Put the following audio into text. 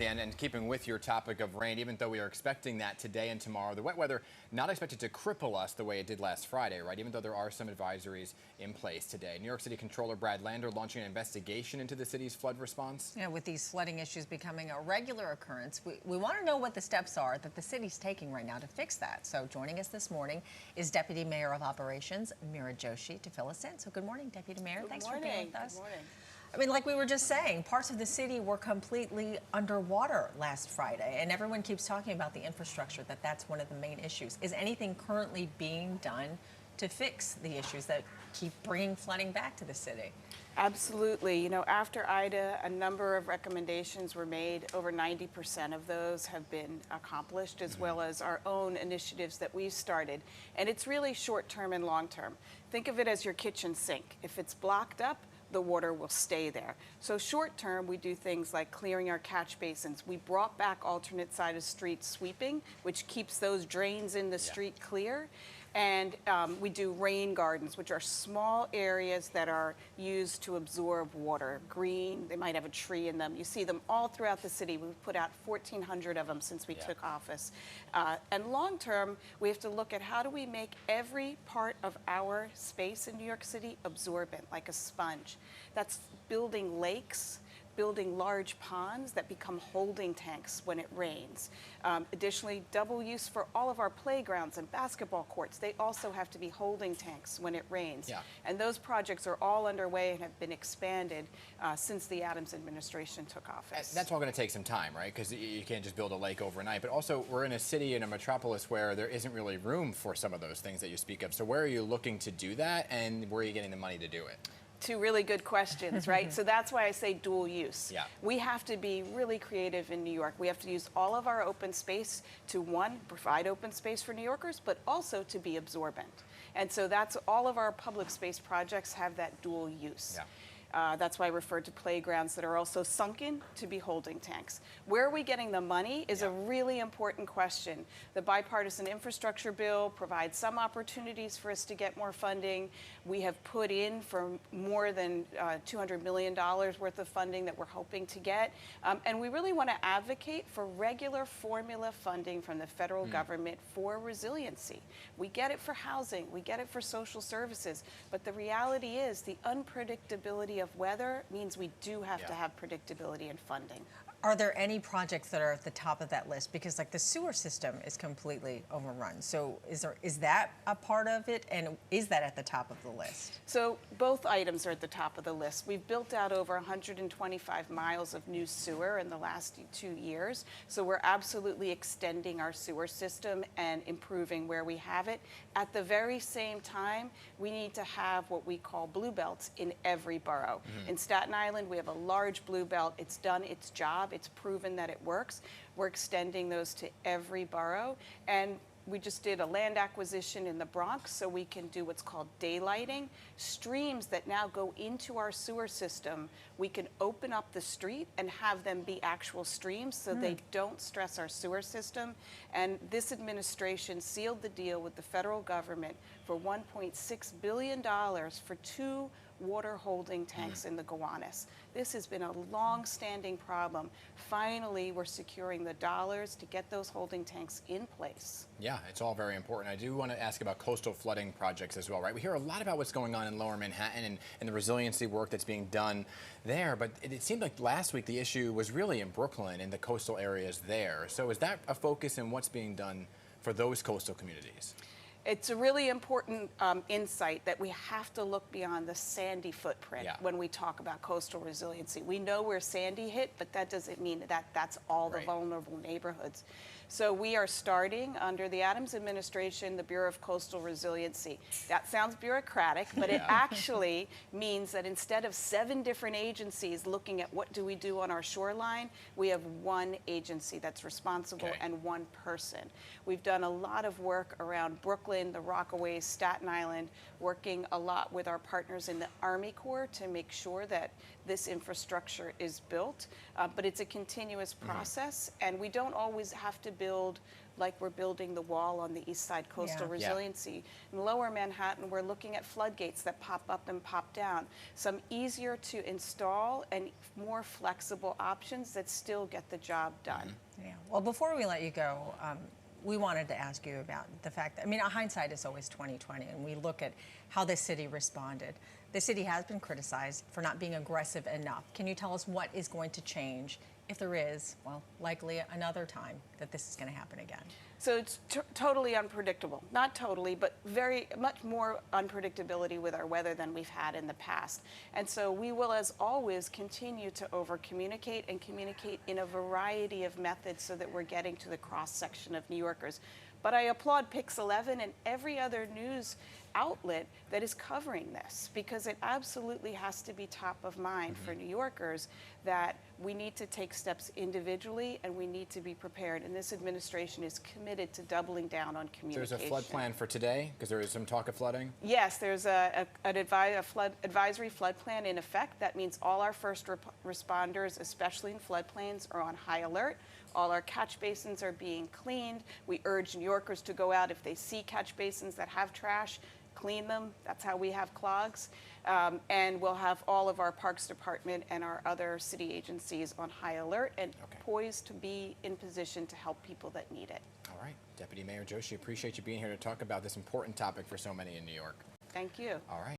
And keeping with your topic of rain, even though we are expecting that today and tomorrow, the wet weather not expected to cripple us the way it did last Friday, right? Even though there are some advisories in place today. New York City Comptroller Brad Lander launching an investigation into the city's flood response. Yeah, with these flooding issues becoming a regular occurrence, we want to know what the steps are that the city's taking right now to fix that. So joining us this morning is Deputy Mayor of Operations, Mira Joshi, to fill us in. So good morning, Deputy Mayor. Thanks for being with us. Good morning. I mean, like we were just saying, parts of the city were completely underwater last Friday, and everyone keeps talking about the infrastructure, that's one of the main issues. Is anything currently being done to fix the issues that keep bringing flooding back to the city? Absolutely. You know, after Ida, a number of recommendations were made. Over 90% of those have been accomplished, as well as our own initiatives that we've started. And it's really short-term and long-term. Think of it as your kitchen sink. If it's blocked up, the water will stay there. So short term, we do things like clearing our catch basins. We brought back alternate side of street sweeping, which keeps those drains in the street clear. And we do rain gardens, which are small areas that are used to absorb water. Green, they might have a tree in them. You see them all throughout the city. We've put out 1,400 of them since we took office. And long term, we have to look at how do we make every part of our space in New York City absorbent, like a sponge. That's building lakes, building large ponds that become holding tanks when it rains. Additionally, double use for all of our playgrounds and basketball courts. They also have to be holding tanks when it rains. And those projects are all underway and have been expanded since the Adams administration took office. That's all going to take some time, right? Because you can't just build a lake overnight. But also, we're in a city, in a metropolis, where there isn't really room for some of those things that you speak of. So where are you looking to do that, and where are you getting the money to do it? Two really good questions, right? So that's why I say dual use. We have to be really creative in New York. We have to use all of our open space to, one, provide open space for New Yorkers, but also to be absorbent. And so that's all of our public space projects have that dual use. That's why I referred to playgrounds that are also sunken to be holding tanks. Where are we getting the money is a really important question. The bipartisan infrastructure bill provides some opportunities for us to get more funding. We have put in for more than $200 million worth of funding that we're hoping to get. And we really want to advocate for regular formula funding from the federal government for resiliency. We get it for housing, we get it for social services, but the reality is the unpredictability of weather means we do have to have predictability in funding. Are there any projects that are at the top of that list? Because like the sewer system is completely overrun. So is that a part of it, and is that at the top of the list? So both items are at the top of the list. We've built out over 125 miles of new sewer in the last 2 years. So we're absolutely extending our sewer system and improving where we have it. At the very same time, we need to have what we call blue belts in every borough. In Staten Island, we have a large blue belt. It's done its job. It's proven that it works. We're extending those to every borough. And we just did a land acquisition in the Bronx so we can do what's called daylighting. Streams that now go into our sewer system, we can open up the street and have them be actual streams so they don't stress our sewer system. And this administration sealed the deal with the federal government for $1.6 billion for 2 water holding tanks in the Gowanus. This has been a long-standing problem. Finally, we're securing the dollars to get those holding tanks in place. Yeah, it's all very important. I do want to ask about coastal flooding projects as well, right? We hear a lot about what's going on in Lower Manhattan and the resiliency work that's being done there, but it seemed like last week the issue was really in Brooklyn and the coastal areas there. So is that a focus in what's being done for those coastal communities? It's a really important insight that we have to look beyond the Sandy footprint when we talk about coastal resiliency. We know where Sandy hit, but that doesn't mean that that's all the vulnerable neighborhoods. So we are starting under the Adams administration, the Bureau of Coastal Resiliency. That sounds bureaucratic, but it actually means that instead of 7 different agencies looking at what do we do on our shoreline, we have one agency that's responsible and one person. We've done a lot of work around Brooklyn Brooklyn, the Rockaways, Staten Island, working a lot with our partners in the Army Corps to make sure that this infrastructure is built. But it's a continuous process, and we don't always have to build like we're building the wall on the East Side coastal Yeah. resiliency. In Lower Manhattan, we're looking at floodgates that pop up and pop down. Some easier to install and more flexible options that still get the job done. Yeah. Well, before we let you go, we wanted to ask you about the fact that, I mean, hindsight is always 2020, and we look at how the city responded. The city has been criticized for not being aggressive enough. Can you tell us what is going to change if there is, well, likely another time that this is going to happen again? So it's totally unpredictable. Not totally, but very much more unpredictability with our weather than we've had in the past. And so we will, as always, continue to over-communicate and communicate in a variety of methods so that we're getting to the cross-section of New Yorkers. But I applaud Pix 11 and every other news outlet that is covering this, because it absolutely has to be top of mind for New Yorkers that we need to take steps individually and we need to be prepared. And this administration is committed to doubling down on communication. There's a flood plan for today, because there is some talk of flooding? Yes, there's a flood advisory flood plan in effect. That means all our first responders, especially in floodplains, are on high alert. All our catch basins are being cleaned. We urge New Yorkers to go out if they see catch basins that have trash, clean them. That's how we have clogs. And we'll have all of our Parks Department and our other city agencies on high alert and poised to be in position to help people that need it. All right. Deputy Mayor Joshi, appreciate you being here to talk about this important topic for so many in New York. Thank you. All right.